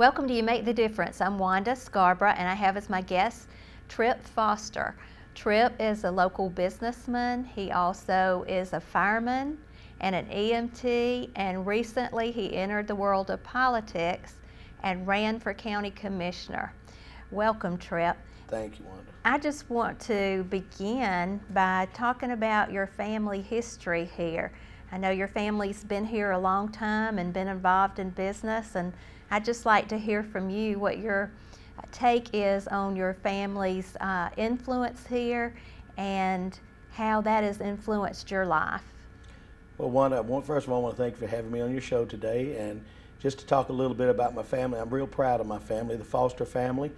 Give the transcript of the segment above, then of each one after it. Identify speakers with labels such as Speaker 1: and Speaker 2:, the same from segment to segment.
Speaker 1: Welcome to You Make the Difference. I'm Wanda Scarborough, and I have as my guest Tripp Foster. Tripp is a local businessman. He also is a fireman and an EMT, and recently he entered the world of politics and ran for county commissioner. Welcome, Tripp.
Speaker 2: Thank you, Wanda.
Speaker 1: I just want to begin by talking about your family history here. I know your family's been here a long time and been involved in business, and I'd just like to hear from you what your take is on your family's influence here and how that has influenced your life.
Speaker 2: Well, Wanda, first of all, I want to thank you for having me on your show today. And just to talk a little bit about my family, I'm real proud of my family, the Foster family.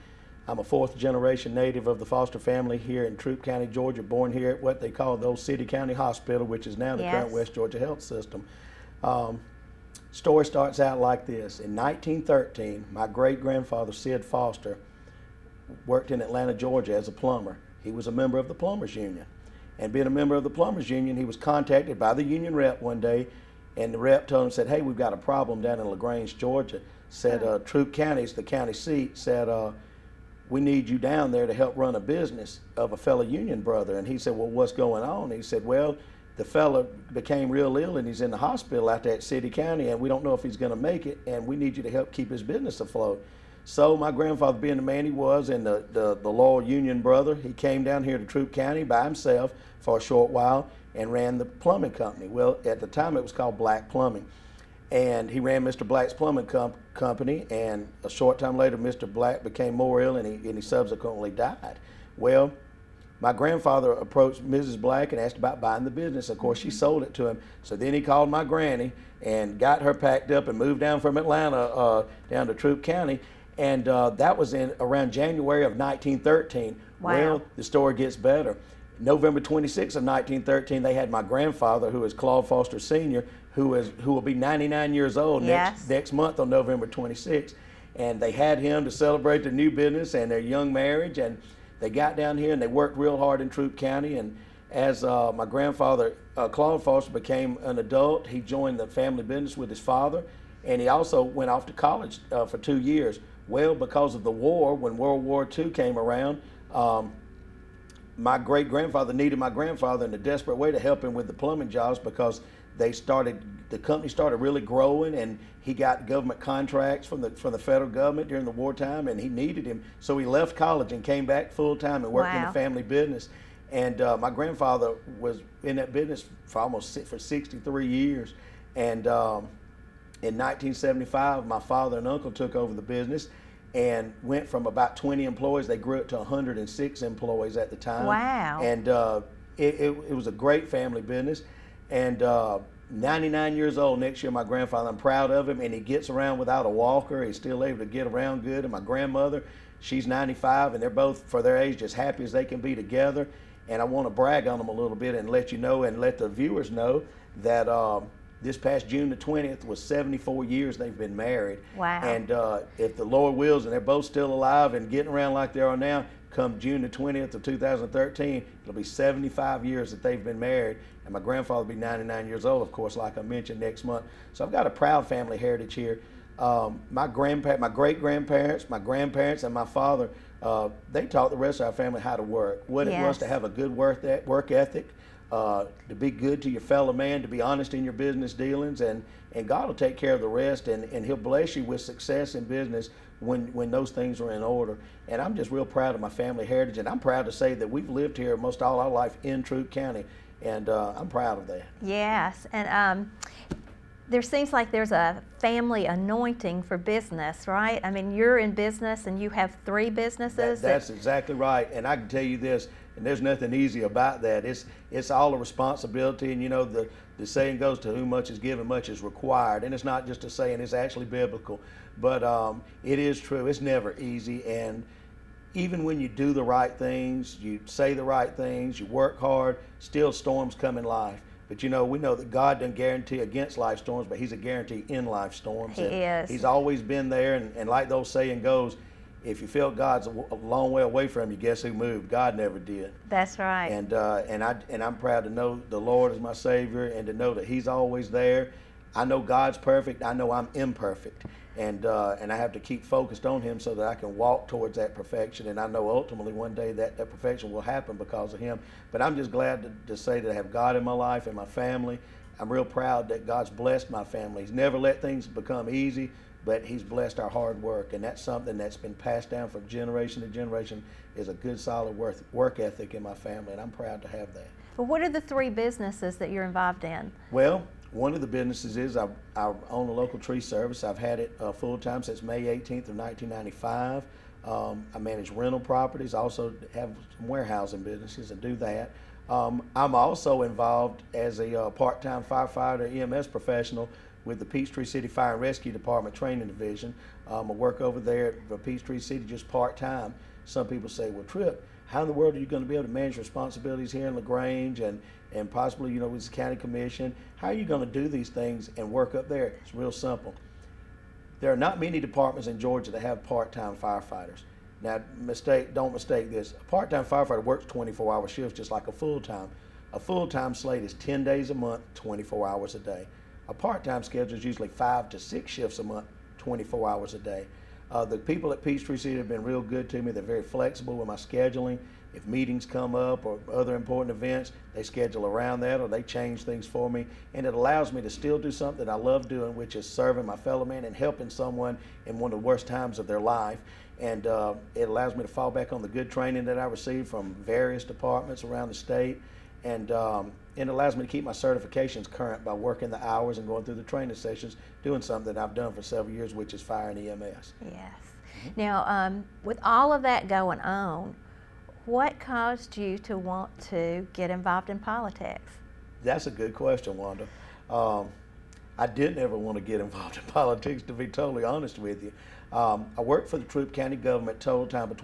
Speaker 2: I'm a fourth generation native of the Foster family here in Tripp County, Georgia, born here at what they call the old City County Hospital, which is now the current West Georgia Health System. Story starts out like this. In 1913, my great-grandfather, Sid Foster, worked in Atlanta, Georgia as a plumber. He was a member of the Plumbers Union. And being a member of the Plumbers Union, he was contacted by the union rep one day, and the rep told him, said, hey, we've got a problem down in LaGrange, Georgia. Said, Tripp County is the county seat. Said, we need you down there to help run a business of a fellow union brother. And he said, well, what's going on? He said, well, the fella became real ill and he's in the hospital out there at City County, and we don't know if he's going to make it, and we need you to help keep his business afloat. So my grandfather, being the man he was and the loyal union brother, he came down here to Tripp County by himself for a short while and ran the plumbing company. Well, at the time it was called Black Plumbing. And he ran Mr. Black's plumbing company, and a short time later Mr. Black became more ill and he subsequently died. Well, my grandfather approached Mrs. Black and asked about buying the business. Of course, she sold it to him. So then he called my granny and got her packed up and moved down from Atlanta down to Tripp County. And that was in around January of 1913.
Speaker 1: Wow.
Speaker 2: Well, the story gets better. November 26th of 1913, they had my grandfather, who is Claude Foster Sr., who will be 99 years old next month on November 26th. And they had him to celebrate their new business and their young marriage. And they got down here and they worked real hard in Tripp County. And as my grandfather, Claude Foster, became an adult, he joined the family business with his father. And he also went off to college for 2 years. Well, because of the war, when World War II came around, my great-grandfather needed my grandfather in a desperate way to help him with the plumbing jobs, because the company started really growing, and he got government contracts from the federal government during the wartime, and he needed him. So he left college and came back full-time and worked in the family business. And my grandfather was in that business for 63 years. And in 1975, my father and uncle took over the business and went from about 20 employees. They grew it to 106 employees at the time.
Speaker 1: Wow.
Speaker 2: And it was a great family business. And 99 years old next year, my grandfather, I'm proud of him, and he gets around without a walker. He's still able to get around good. And my grandmother, she's 95, and they're both, for their age, as happy as they can be together. And I want to brag on them a little bit and let you know and let the viewers know that this past June the 20th was 74 years they've been married.
Speaker 1: Wow. And
Speaker 2: if the Lord wills, and they're both still alive and getting around like they are now, come June the 20th of 2013, it'll be 75 years that they've been married. And my grandfather will be 99 years old, of course, like I mentioned, next month. So I've got a proud family heritage here. My great-grandparents, my grandparents, and my father, they taught the rest of our family how to work, what it was to have a good work ethic, to be good to your fellow man, to be honest in your business dealings, and God will take care of the rest, and He'll bless you with success in business when those things are in order. And I'm just real proud of my family heritage, and I'm proud to say that we've lived here most all our life in Tripp County, and I'm proud of that.
Speaker 1: Yes, and there seems like there's a family anointing for business, right? I mean, you're in business and you have 3 businesses.
Speaker 2: That's exactly right, and I can tell you this, and there's nothing easy about that. It's all a responsibility, and you know the saying goes, to whom much is given, much is required. And it's not just a saying, it's actually biblical. But it is true, it's never easy. And even when you do the right things, you say the right things, you work hard, still storms come in life. But you know, we know that God doesn't guarantee against life storms, but He's a guarantee in life storms.
Speaker 1: He is.
Speaker 2: He's always been there, and like the old saying goes, if you feel God's a long way away from you, guess who moved? God never did.
Speaker 1: That's right.
Speaker 2: And I'm proud to know the Lord is my Savior, and to know that He's always there. I know God's perfect. I know I'm imperfect. And I have to keep focused on Him so that I can walk towards that perfection. And I know ultimately one day that perfection will happen because of Him. But I'm just glad to say that I have God in my life and my family. I'm real proud that God's blessed my family. He's never let things become easy, but He's blessed our hard work. And that's something that's been passed down from generation to generation, is a good, solid work ethic in my family. And I'm proud to have that.
Speaker 1: Well, what are the 3 businesses that you're involved in?
Speaker 2: Well, one of the businesses is I own a local tree service. I've had it full-time since May 18th of 1995. I manage rental properties. I also have some warehousing businesses and do that. I'm also involved as a part-time firefighter, EMS professional with the Peachtree City Fire and Rescue Department Training Division. I work over there at Peachtree City just part-time. Some people say, well, Tripp, how in the world are you going to be able to manage responsibilities here in LaGrange and possibly, you know, with the county commission? How are you going to do these things and work up there? It's real simple. There are not many departments in Georgia that have part-time firefighters. Now, don't mistake this. A part-time firefighter works 24-hour shifts just like a full-time. A full-time slate is 10 days a month, 24 hours a day. A part-time schedule is usually 5 to 6 shifts a month, 24 hours a day. The people at Peachtree City have been real good to me. They're very flexible with my scheduling. If meetings come up or other important events, they schedule around that or they change things for me. And it allows me to still do something I love doing, which is serving my fellow man and helping someone in one of the worst times of their life. And it allows me to fall back on the good training that I received from various departments around the state. And it allows me to keep my certifications current by working the hours and going through the training sessions, doing something that I've done for several years, which is fire and EMS.
Speaker 1: Yes. Mm-hmm. Now, with all of that going on, what caused you to want to get involved in politics?
Speaker 2: That's a good question, Wanda. I didn't ever want to get involved in politics, to be totally honest with you. I worked for the Tripp County government total time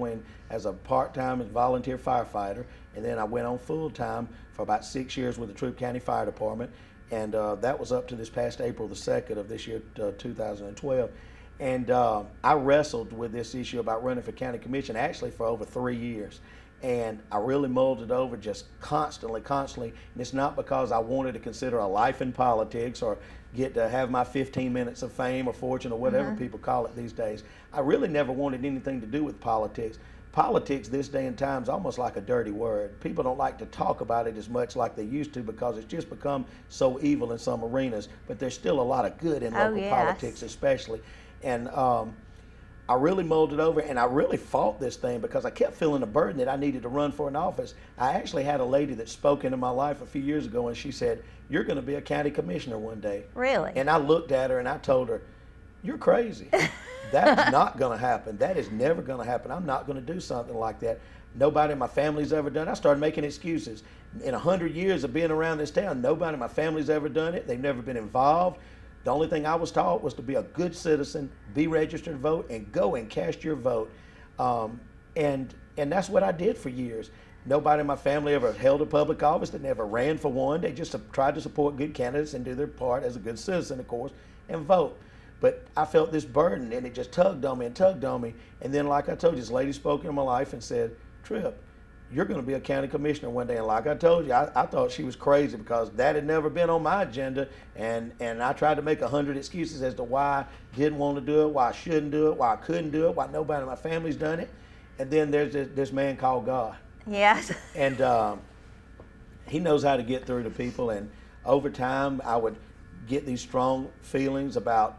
Speaker 2: as a part-time and volunteer firefighter, and then I went on full-time for about 6 years with the Tripp County Fire Department, and that was up to this past April the 2nd of this year, 2012. And I wrestled with this issue about running for county commission actually for over 3 years. And I really mulled it over just constantly. And it's not because I wanted to consider a life in politics or get to have my 15 minutes of fame or fortune or whatever people call it these days. I really never wanted anything to do with politics. Politics this day and time is almost like a dirty word. People don't like to talk about it as much like they used to because it's just become so evil in some arenas. But there's still a lot of good in local politics especially. And I really mulled it over, and I really fought this thing because I kept feeling a burden that I needed to run for an office. I actually had a lady that spoke into my life a few years ago, and she said, "You're going to be a county commissioner one day."
Speaker 1: Really?
Speaker 2: And I looked at her and I told her, "You're crazy. That's not going to happen. That is never going to happen. I'm not going to do something like that. Nobody in my family's ever done it." I started making excuses. In 100 years of being around this town, nobody in my family's ever done it. They've never been involved. The only thing I was taught was to be a good citizen, be registered to vote, and go and cast your vote. And that's what I did for years. Nobody in my family ever held a public office. They never ran for one. They just tried to support good candidates and do their part as a good citizen, of course, and vote. But I felt this burden, and it just tugged on me and tugged on me. And then, like I told you, this lady spoke into my life and said, "Tripp, you're going to be a county commissioner one day." And like I told you, I thought she was crazy because that had never been on my agenda. And I tried to make 100 excuses as to why I didn't want to do it, why I shouldn't do it, why I couldn't do it, why nobody in my family's done it. And then there's this man called God.
Speaker 1: Yes.
Speaker 2: And he knows how to get through to people. And over time, I would get these strong feelings about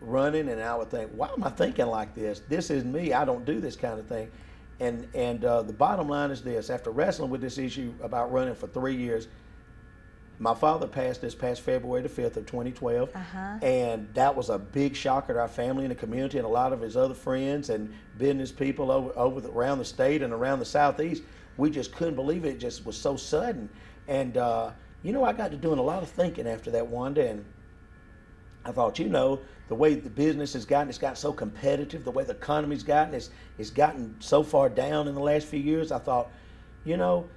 Speaker 2: running, and I would think, why am I thinking like this? This is me. I don't do this kind of thing. And the bottom line is this: after wrestling with this issue about running for 3 years, my father passed this past February the 5th of 2012, and that was a big shocker to our family and the community and a lot of his other friends and business people around the state and around the Southeast. We just couldn't believe it. It just was so sudden. And you know, I got to doing a lot of thinking after that, Wanda, and I thought, you know, the way the business has gotten, it's gotten so competitive, the way the economy's gotten, it's gotten so far down in the last few years. I thought, you know,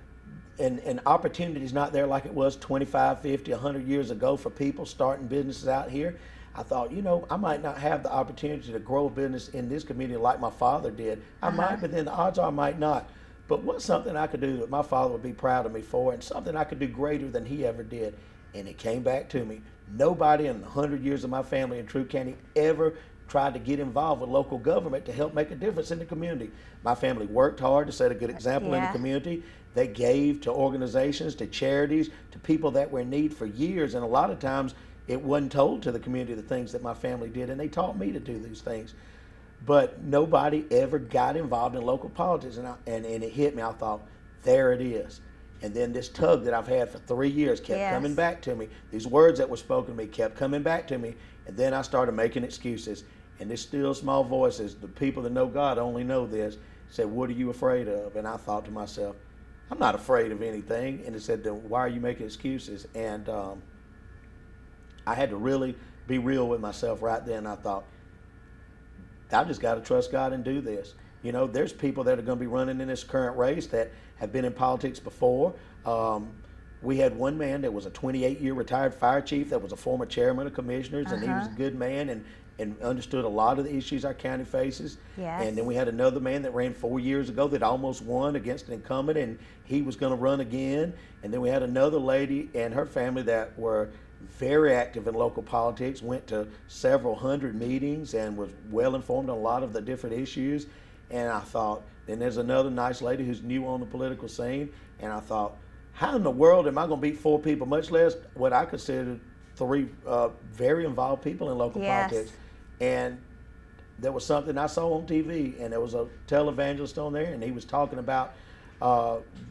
Speaker 2: and opportunity's not there like it was 25, 50, 100 years ago for people starting businesses out here. I thought, you know, I might not have the opportunity to grow a business in this community like my father did. I might, but then the odds are I might not. but what's something I could do that my father would be proud of me for, and something I could do greater than he ever did? And it came back to me. Nobody in 100 years of my family in Tripp County ever tried to get involved with local government to help make a difference in the community. My family worked hard to set a good example in the community. They gave to organizations, to charities, to people that were in need for years, and a lot of times it wasn't told to the community the things that my family did, and they taught me to do these things. But nobody ever got involved in local politics, and it hit me. I thought, there it is. And then this tug that I've had for 3 years kept coming back to me. These words that were spoken to me kept coming back to me, and then I started making excuses. And this still small voices, the people that know God only know this, said, what are you afraid of? And I thought to myself, I'm not afraid of anything. And it said, then why are you making excuses? And I had to really be real with myself right then. I thought, I just got to trust God and do this. You know, there's people that are going to be running in this current race that have been in politics before. We had one man that was a 28-year retired fire chief that was a former chairman of commissioners, and he was a good man and understood a lot of the issues our county faces. And then we had another man that ran 4 years ago that almost won against an incumbent, and he was going to run again. And then we had another lady and her family that were very active in local politics, went to several hundred meetings and was well informed on a lot of the different issues. And I thought, then there's another nice lady who's new on the political scene, and I thought, how in the world am I going to beat 4 people, much less what I considered 3 very involved people in local politics? And there was something I saw on TV, and there was a televangelist on there, and he was talking about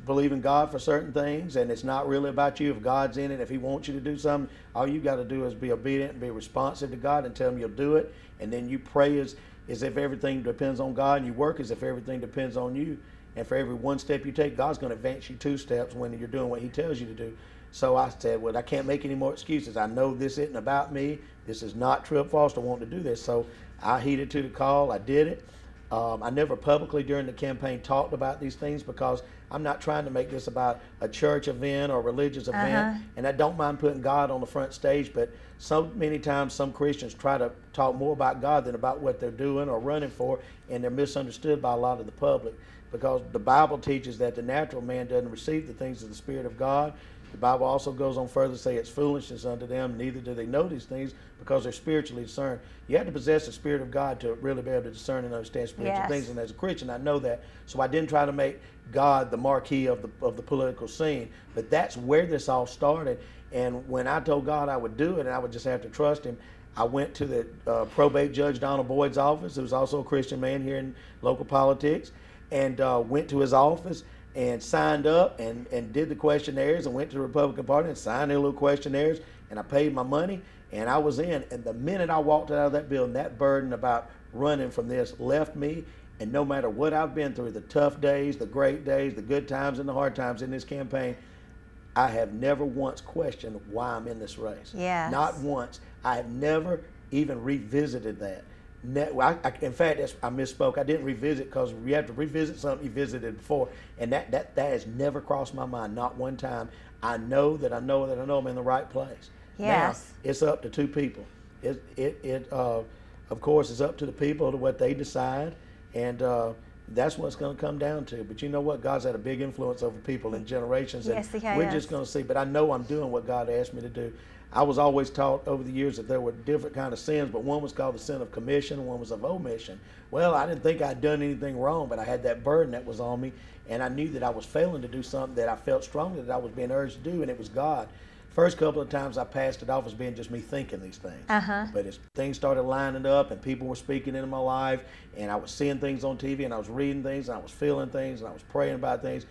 Speaker 2: believing God for certain things, and it's not really about you. If God's in it, if he wants you to do something, all you got to do is be obedient and be responsive to God and tell him you'll do it, and then you pray as if everything depends on God, and you work as if everything depends on you. And for every 1 step you take, God's going to advance you 2 steps when you're doing what he tells you to do. So I said, well, I can't make any more excuses. I know this isn't about me. This is not Tripp Foster wanting to do this. So I heeded to the call. I did it. I never publicly during the campaign talked about these things because I'm not trying to make this about a church event or religious event. And I don't mind putting God on the front stage, but so many times some Christians try to talk more about God than about what they're doing or running for, and they're misunderstood by a lot of the public, because the Bible teaches that the natural man doesn't receive the things of the Spirit of God. The Bible also goes on further to say it's foolishness unto them, neither do they know these things because they're spiritually discerned. You have to possess the Spirit of God to really be able to discern and understand spiritual things, and as a Christian I know that. So I didn't try to make God the marquee of the political scene, but that's where this all started. And when I told God I would do it and I would just have to trust him, I went to the probate judge Donald Boyd's office, who's also a Christian man here in local politics, and went to his office and signed up and did the questionnaires, and went to the Republican Party and signed their little questionnaires, and I paid my money and I was in. And the minute I walked out of that building, that burden about running from this left me. And no matter what I've been through, the tough days, the great days, the good times and the hard times in this campaign, I have never once questioned why I'm in this race. Not once. I have never even revisited that. In fact, I misspoke. I didn't revisit, because you have to revisit something you visited before, and that has never crossed my mind, not one time. I know that I know that I know I'm in the right place. Now, it's up to 2 people. Of course, it's up to the people to what they decide, and that's what it's going to come down to. But you know what? God's had a big influence over people in generations, and we're just going to see. But I know I'm doing what God asked me to do. I was always taught over the years that there were different kind of sins, but one was called the sin of commission and one was of omission. Well, I didn't think I'd done anything wrong, but I had that burden that was on me, and I knew that I was failing to do something that I felt strongly that I was being urged to do, and it was God. First couple of times I passed it off as being just me thinking these things. But as things started lining up and people were speaking into my life, and I was seeing things on TV, and I was reading things, and I was feeling things, and I was praying about things,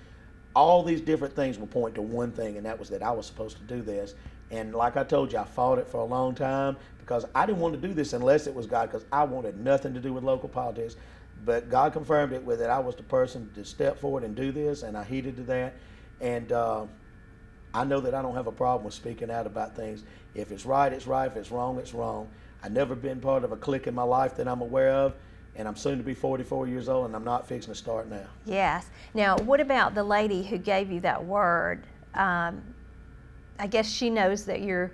Speaker 2: all these different things will point to one thing, and that was that I was supposed to do this. And like I told you, I fought it for a long time because I didn't want to do this unless it was God, because I wanted nothing to do with local politics. But God confirmed it with that I was the person to step forward and do this, and I heeded to that. And I know that I don't have a problem with speaking out about things. If it's right, it's right. If it's wrong, it's wrong. I've never been part of a clique in my life that I'm aware of, and I'm soon to be 44 years old, and I'm not fixing to start now.
Speaker 1: Yes. Now, what about the lady who gave you that word? I guess she knows that you're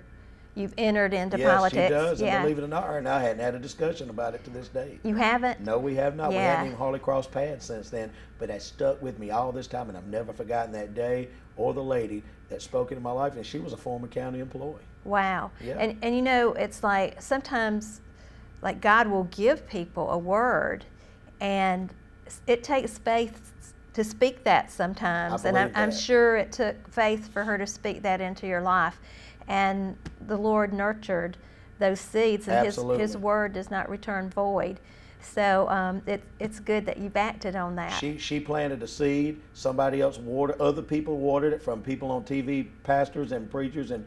Speaker 1: you've entered into
Speaker 2: yes,
Speaker 1: politics.
Speaker 2: Yes, she does,
Speaker 1: yeah.
Speaker 2: and believe it or not, her and I hadn't had a discussion about it to this day.
Speaker 1: You haven't?
Speaker 2: No, we have not.
Speaker 1: Yeah.
Speaker 2: We haven't even hardly crossed paths since then, but that stuck with me all this time, and I've never forgotten that day or the lady that spoke into my life, and she was a former county employee.
Speaker 1: Wow.
Speaker 2: Yeah.
Speaker 1: And you know, it's like sometimes like God will give people a word, and it takes faith to speak that sometimes. And I'm sure it took faith for her to speak that into your life. And the Lord nurtured those seeds, and his word does not return void. So it's good that you've acted on that.
Speaker 2: She planted a seed. Somebody else watered. Other people watered it, from people on TV, pastors and preachers and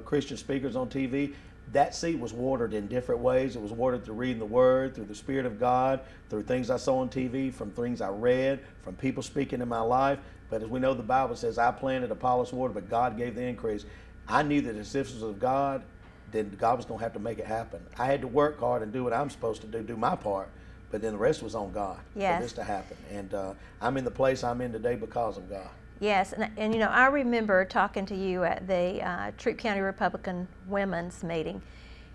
Speaker 2: Christian speakers on TV. That seed was watered in different ways. It was watered through reading the Word, through the Spirit of God, through things I saw on TV, from things I read, from people speaking in my life. But as we know, the Bible says, I planted, Apollos watered, but God gave the increase. I knew that if this was of God, then God was going to have to make it happen. I had to work hard and do what I'm supposed to do my part, but then the rest was on God for this to happen. And I'm in the place I'm in today because of God.
Speaker 1: Yes, and you know, I remember talking to you at the Tripp County Republican Women's Meeting,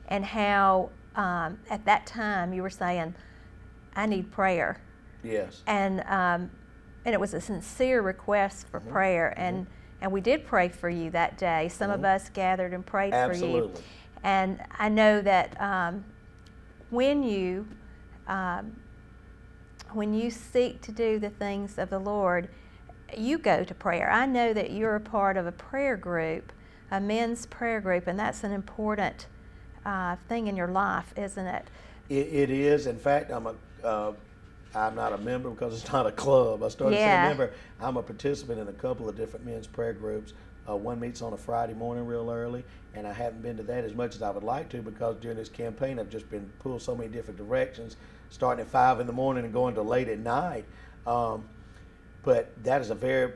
Speaker 1: and how at that time you were saying, I need prayer.
Speaker 2: Yes.
Speaker 1: And it was a sincere request for prayer, and we did pray for you that day. Some of us gathered and prayed for you. And I know that when you seek to do the things of the Lord, you go to prayer. I know that you're a part of a prayer group, a men's prayer group, and that's an important thing in your life, isn't it?
Speaker 2: It is. In fact, I'm not a member because it's not a club. I started saying a member. I'm a participant in a couple of different men's prayer groups. One meets on a Friday morning real early, and I haven't been to that as much as I would like to, because during this campaign I've just been pulled so many different directions, starting at 5 in the morning and going to late at night. But that is a very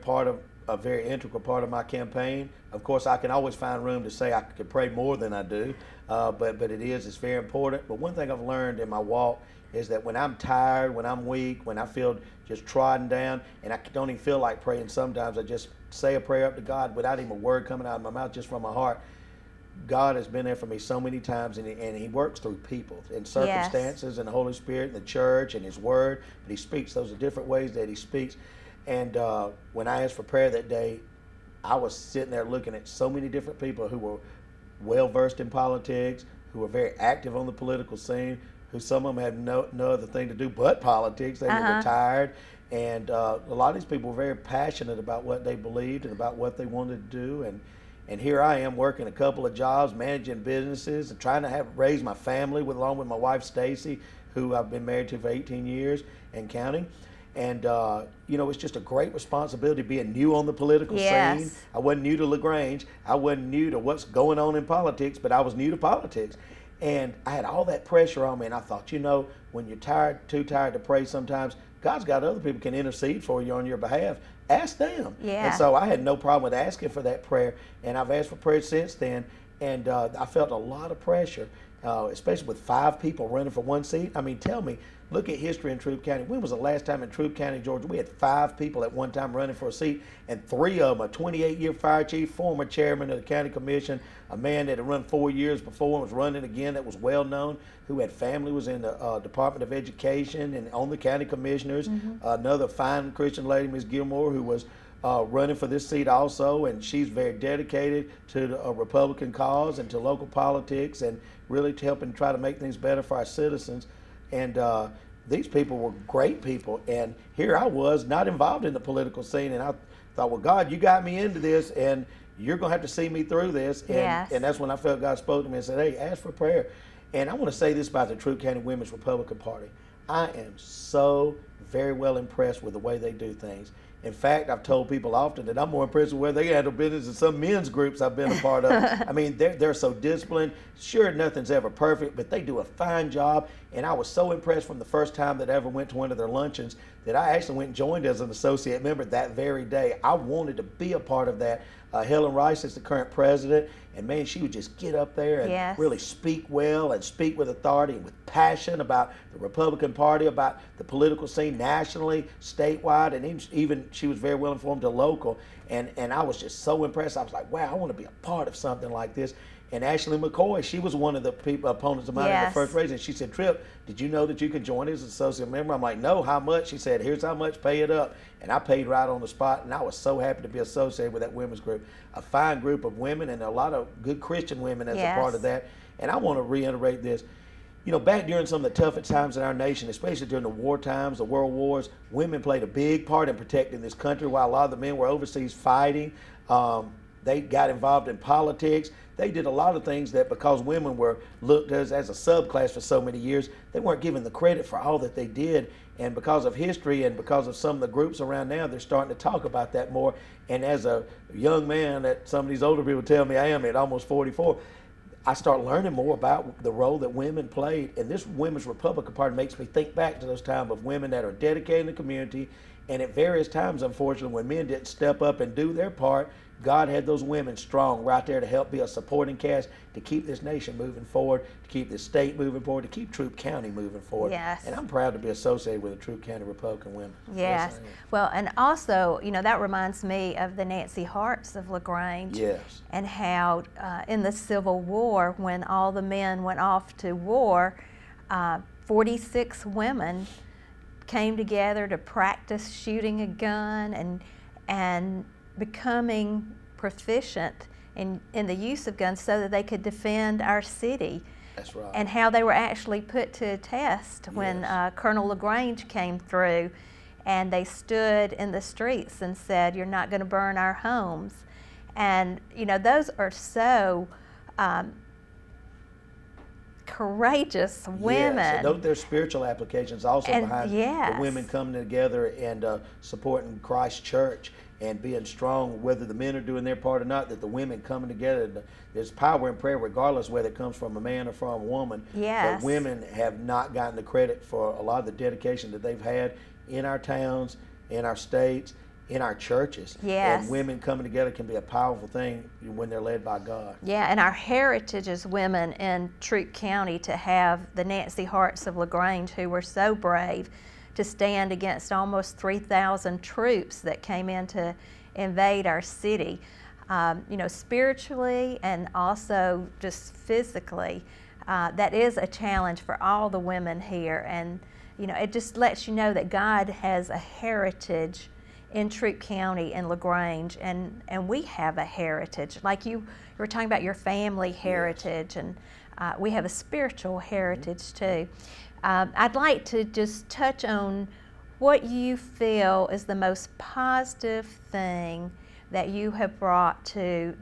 Speaker 2: integral part of my campaign. Of course, I can always find room to say I could pray more than I do, but it's very important. But one thing I've learned in my walk is that when I'm tired, when I'm weak, when I feel just trodden down, and I don't even feel like praying, sometimes I just say a prayer up to God without even a word coming out of my mouth, just from my heart. God has been there for me so many times, and He works through people and circumstances, and the Holy Spirit and the church and His Word. But He speaks. Those are different ways that He speaks. And when I asked for prayer that day, I was sitting there looking at so many different people who were well versed in politics, who were very active on the political scene, who some of them had no other thing to do but politics. They were retired. And a lot of these people were very passionate about what they believed and about what they wanted to do. And here I am working a couple of jobs, managing businesses, and trying to raise my family along with my wife Stacy, who I've been married to for 18 years and counting. And you know, it's just a great responsibility being new on the political scene. I wasn't new to LaGrange. I wasn't new to what's going on in politics, but I was new to politics. And I had all that pressure on me, and I thought, you know, when you're too tired to pray sometimes, God's got other people can intercede for you on your behalf. Ask them. And so I had no problem with asking for that prayer, and I've asked for prayer since then, and I felt a lot of pressure, especially with 5 people running for one seat. I mean, tell me, look at history in Tripp County. When was the last time in Tripp County, Georgia, we had 5 people at one time running for a seat, and 3 of them, a 28-year fire chief, former chairman of the county commission, a man that had run 4 years before and was running again, that was well known, who had family, was in the Department of Education and on the county commissioners. Another fine Christian lady, Ms. Gilmore, who was running for this seat also, and she's very dedicated to the Republican cause and to local politics, and really to helping try to make things better for our citizens. And these people were great people, and here I was not involved in the political scene, and I thought, well, God, you got me into this, and you're going to have to see me through this. And that's when I felt God spoke to me and said, hey, ask for prayer. And I want to say this about the Tripp County Women's Republican Party. I am so very well impressed with the way they do things. In fact, I've told people often that I'm more impressed with where they handle business than some men's groups I've been a part of. I mean, they're so disciplined. Sure, nothing's ever perfect, but they do a fine job. And I was so impressed from the first time that I ever went to one of their luncheons that I actually went and joined as an associate member that very day. I wanted to be a part of that. Helen Rice is the current president, and man, she would just get up there and really speak well and speak with authority and with passion about the Republican Party, about the political scene nationally, statewide, and even she was very well informed to local. And I was just so impressed. I was like, wow, I want to be a part of something like this. And Ashley McCoy, she was one of the opponents of mine in the first race. And she said, Tripp, did you know that you could join as an associate member? I'm like, no, how much? She said, here's how much, pay it up. And I paid right on the spot. And I was so happy to be associated with that women's group. A fine group of women and a lot of good Christian women as a part of that. And I want to reiterate this. You know, back during some of the toughest times in our nation, especially during the war times, the world wars, women played a big part in protecting this country while a lot of the men were overseas fighting. They got involved in politics. They did a lot of things that, because women were looked as a subclass for so many years, they weren't given the credit for all that they did. And because of history and because of some of the groups around now, they're starting to talk about that more. And as a young man that some of these older people tell me I am at almost 44, I start learning more about the role that women played. And this Women's Republican Party makes me think back to those times of women that are dedicated in the community. And at various times, unfortunately, when men didn't step up and do their part, God had those women strong right there to help be a supporting cast to keep this nation moving forward, to keep this state moving forward, to keep Tripp County moving forward.
Speaker 1: Yes.
Speaker 2: And I'm proud to be associated with the Tripp County Republican women.
Speaker 1: Yes. Well, and also, you know, that reminds me of the Nancy Harts of LaGrange.
Speaker 2: Yes.
Speaker 1: And how in the Civil War, when all the men went off to war, 46 women came together to practice shooting a gun and becoming proficient in the use of guns so that they could defend our city.
Speaker 2: That's right.
Speaker 1: And how they were actually put to a test when Colonel LaGrange came through and they stood in the streets and said, "You're not going to burn our homes." And, you know, those are so courageous women.
Speaker 2: Yes, and there's spiritual applications also behind the women coming together and supporting Christ's church and being strong, whether the men are doing their part or not, that the women coming together. There's power in prayer regardless whether it comes from a man or from a woman.
Speaker 1: Yes.
Speaker 2: But women have not gotten the credit for a lot of the dedication that they've had in our towns, in our states, in our churches.
Speaker 1: Yes.
Speaker 2: And women coming together can be a powerful thing when they're led by God.
Speaker 1: Yeah, and our heritage as women in Tripp County to have the Nancy Harts of LaGrange, who were so brave to stand against almost 3,000 troops that came in to invade our city. You know, spiritually and also just physically, that is a challenge for all the women here. And, you know, it just lets you know that God has a heritage in Tripp County and LaGrange, and we have a heritage. Like you were talking about your family heritage, and we have a spiritual heritage too. I'd like to just touch on what you feel is the most positive thing that you have brought to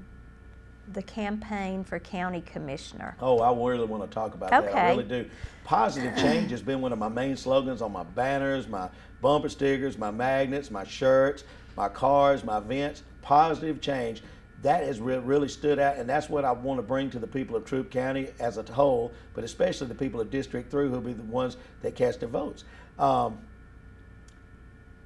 Speaker 1: the campaign for county commissioner.
Speaker 2: Oh, I really want to talk about that. I really do. Positive change has been one of my main slogans on my banners, my bumper stickers, my magnets, my shirts, my cars, my events. Positive change. That has really stood out, and that's what I want to bring to the people of Tripp County as a whole, but especially the people of District 3 who will be the ones that cast their votes.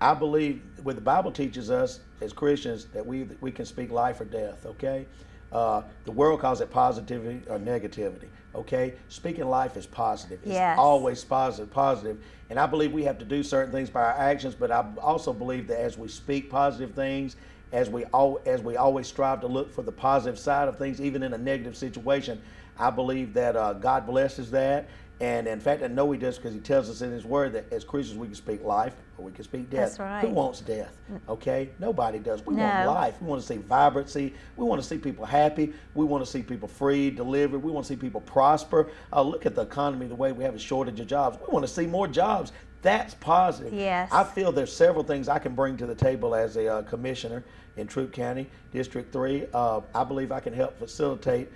Speaker 2: I believe what the Bible teaches us as Christians that we can speak life or death, okay? The world calls it positivity or negativity, okay? Speaking life is positive. It's always positive. And I believe we have to do certain things by our actions, but I also believe that as we speak positive things, as we always strive to look for the positive side of things, even in a negative situation, I believe that God blesses that. And in fact, I know He does, because He tells us in His Word that as Christians we can speak life or we can speak death.
Speaker 1: That's right.
Speaker 2: Who wants death? Okay? Nobody does. We want life. We want to see vibrancy. We want to see people happy. We want to see people free, delivered. We want to see people prosper. Look at the economy, the way we have a shortage of jobs. We want to see more jobs. That's positive.
Speaker 1: Yes.
Speaker 2: I feel there's several things I can bring to the table as a commissioner in Tripp County, District 3. I believe I can help facilitate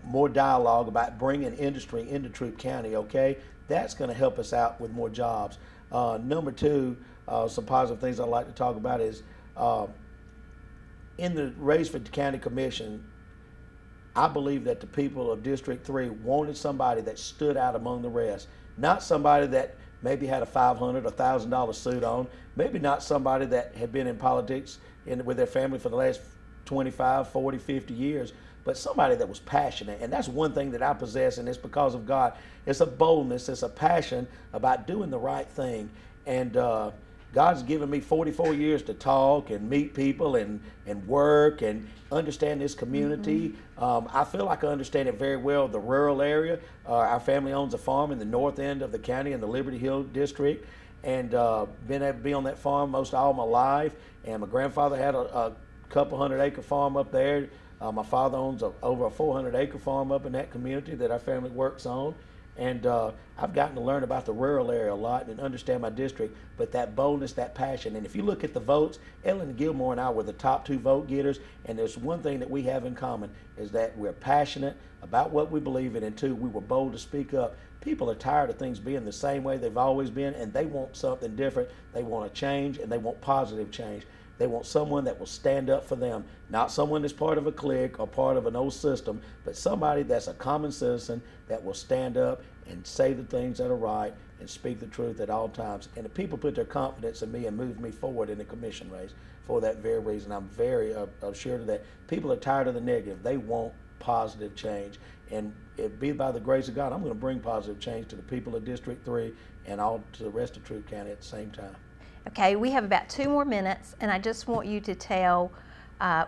Speaker 2: more dialogue about bringing industry into Tripp County, okay? That's going to help us out with more jobs. Number two, some positive things I'd like to talk about is in the race for the county commission, I believe that the people of District 3 wanted somebody that stood out among the rest. Not somebody that maybe had a $500 or $1,000 suit on, maybe not somebody that had been in politics with their family for the last 25, 40, 50 years, but somebody that was passionate. And that's one thing that I possess, and it's because of God. It's a boldness, it's a passion about doing the right thing. And God God's given me 44 years to talk and meet people and work and understand this community. I feel like I understand it very well, the rural area. Our family owns a farm in the north end of the county in the Liberty Hill district, and been able to be on that farm most all my life. And my grandfather had a couple 100-acre farm up there. My father owns over a 400-acre farm up in that community that our family works on. And I've gotten to learn about the rural area a lot and understand my district, but that boldness, that passion. And if you look at the votes, Ellen Gilmore and I were the top 2 vote getters, and there's one thing that we have in common is that we're passionate about what we believe in, and 2, we were bold to speak up. People are tired of things being the same way they've always been, and they want something different. They want a change, and they want positive change. They want someone that will stand up for them, not someone that's part of a clique or part of an old system, but somebody that's a common citizen that will stand up and say the things that are right and speak the truth at all times. And the people put their confidence in me and moved me forward in the commission race for that very reason. I'm very assured of that. People are tired of the negative. They want positive change. And it be by the grace of God, I'm going to bring positive change to the people of District 3 and all to the rest of Tripp County at the same time.
Speaker 1: Okay, we have about 2 more minutes, and I just want you to tell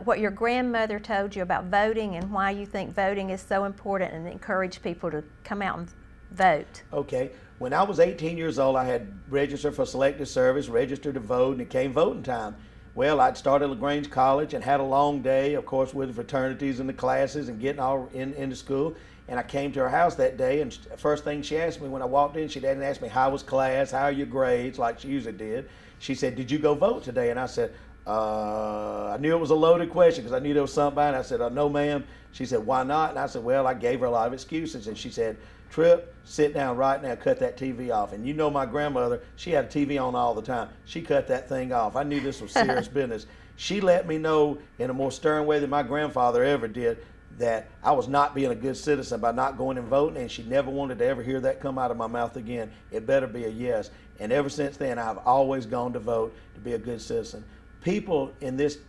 Speaker 1: what your grandmother told you about voting and why you think voting is so important, and encourage people to come out and vote.
Speaker 2: Okay, when I was 18 years old, I had registered for selective service, registered to vote, and it came voting time. Well, I'd started LaGrange College and had a long day, of course, with the fraternities and the classes and getting all into school. And I came to her house that day, and first thing she asked me when I walked in, she didn't ask me how was class, how are your grades, like she usually did. She said, "Did you go vote today?" And I said, I knew it was a loaded question because I knew there was something behind it. I said, "No, ma'am." She said, "Why not?" And I said, well, I gave her a lot of excuses. And she said, "Tripp, sit down right now, cut that TV off." And you know my grandmother, she had a TV on all the time. She cut that thing off. I knew this was serious business. She let me know in a more stern way than my grandfather ever did that I was not being a good citizen by not going and voting, and she never wanted to ever hear that come out of my mouth again. It better be a yes. And ever since then, I've always gone to vote to be a good citizen. People in this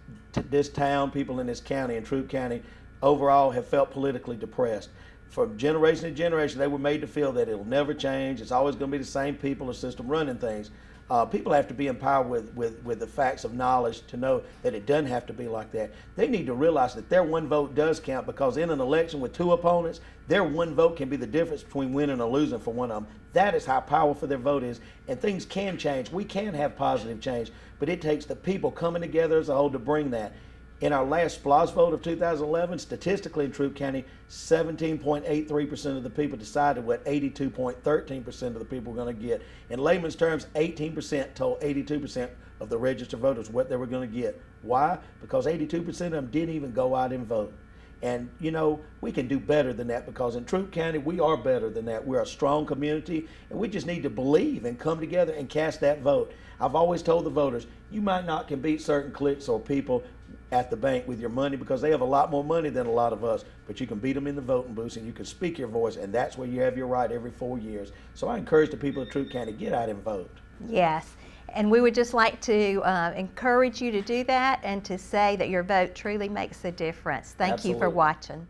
Speaker 2: town, people in this county, in Tripp County, overall have felt politically depressed. From generation to generation, they were made to feel that it'll never change. It's always going to be the same people or system running things. People have to be empowered with the facts of knowledge to know that it doesn't have to be like that. They need to realize that their one vote does count, because in an election with 2 opponents, their one vote can be the difference between winning or losing for one of them. That is how powerful their vote is, and things can change. We can have positive change, but it takes the people coming together as a whole to bring that. In our last SPLOST vote of 2011, statistically in Tripp County, 17.83% of the people decided what 82.13% of the people were going to get. In layman's terms, 18% told 82% of the registered voters what they were going to get. Why? Because 82% of them didn't even go out and vote. And, you know, we can do better than that, because in Tripp County, we are better than that. We're a strong community, and we just need to believe and come together and cast that vote. I've always told the voters, you might not can beat certain cliques or people at the bank with your money, because they have a lot more money than a lot of us, but you can beat them in the voting booths, and you can speak your voice, and that's where you have your right every 4 years. So I encourage the people of Tripp County, get out and vote.
Speaker 1: Yes, and we would just like to encourage you to do that and to say that your vote truly makes a difference. Thank you for watching.